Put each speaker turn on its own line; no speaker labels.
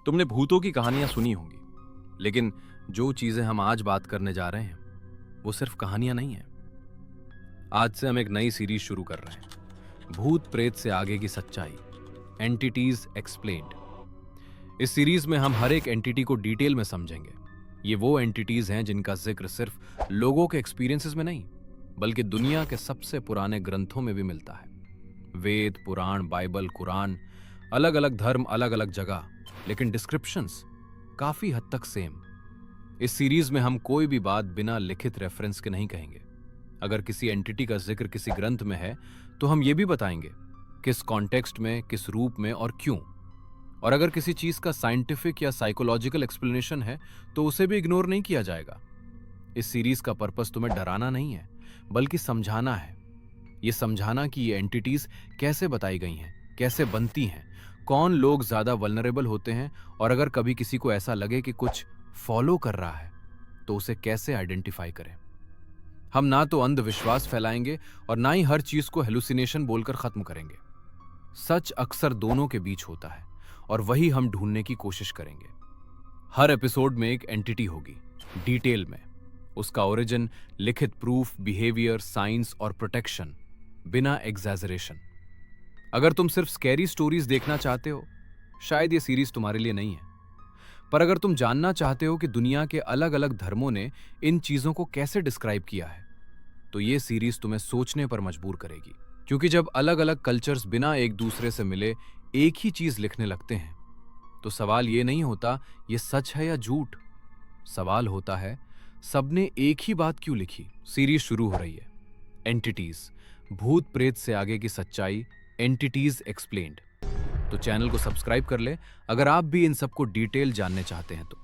तुमने भूतों की कहानियां सुनी होंगी, लेकिन जो चीजें हम आज बात करने जा रहे हैं वो सिर्फ कहानियां नहीं हैं। आज से हम एक नई सीरीज शुरू कर रहे हैं, भूत प्रेत से आगे की सच्चाई, एंटिटीज एक्सप्लेन्ड। इस सीरीज में हम हर एक एंटिटी को डिटेल में समझेंगे। ये वो एंटिटीज हैं जिनका जिक्र सिर्फ लोगों के एक्सपीरियंसेस में नहीं, बल्कि दुनिया के सबसे पुराने ग्रंथों में भी मिलता है। वेद, पुराण, बाइबल, कुरान, अलग अलग धर्म, अलग अलग जगह, लेकिन डिस्क्रिप्शंस काफी हद तक सेम। इस सीरीज में हम कोई भी बात बिना लिखित रेफरेंस के नहीं कहेंगे। अगर किसी एंटिटी का जिक्र किसी ग्रंथ में है तो हम ये भी बताएंगे किस कॉन्टेक्स्ट में, किस रूप में और क्यों। और अगर किसी चीज का साइंटिफिक या साइकोलॉजिकल एक्सप्लेनेशन है तो उसे भी इग्नोर नहीं किया जाएगा। इस सीरीज का पर्पस तुम्हें डराना नहीं है, बल्कि समझाना है। ये समझाना कि ये एंटिटीज कैसे बताई गई हैं, कैसे बनती हैं, कौन लोग ज्यादा वल्नरेबल होते हैं, और अगर कभी किसी को ऐसा लगे कि कुछ फॉलो कर रहा है तो उसे कैसे आइडेंटिफाई करें। हम ना तो अंधविश्वास फैलाएंगे और ना ही हर चीज को हेलुसिनेशन बोलकर खत्म करेंगे। सच अक्सर दोनों के बीच होता है और वही हम ढूंढने की कोशिश करेंगे। हर एपिसोड में एक एंटिटी होगी, डिटेल में, उसका ओरिजिन, लिखित प्रूफ, बिहेवियर, साइंस और प्रोटेक्शन, बिना एग्जैजरेशन। अगर तुम सिर्फ स्कैरी स्टोरीज देखना चाहते हो, शायद ये सीरीज तुम्हारे लिए नहीं है। पर अगर तुम जानना चाहते हो कि दुनिया के अलग अलग धर्मों ने इन चीजों को कैसे डिस्क्राइब किया है, तो ये सीरीज तुम्हें सोचने पर मजबूर करेगी। क्योंकि जब अलग अलग कल्चर्स बिना एक दूसरे से मिले एक ही चीज लिखने लगते हैं, तो सवाल ये नहीं होता ये सच है या झूठ। सवाल होता है सबने एक ही बात क्यों लिखी। सीरीज शुरू हो रही है, एंटिटीज, भूत प्रेत से आगे की सच्चाई, एंटिटीज एक्सप्लेन्ड। तो चैनल को सब्सक्राइब कर ले अगर आप भी इन सबको डिटेल जानने चाहते हैं तो।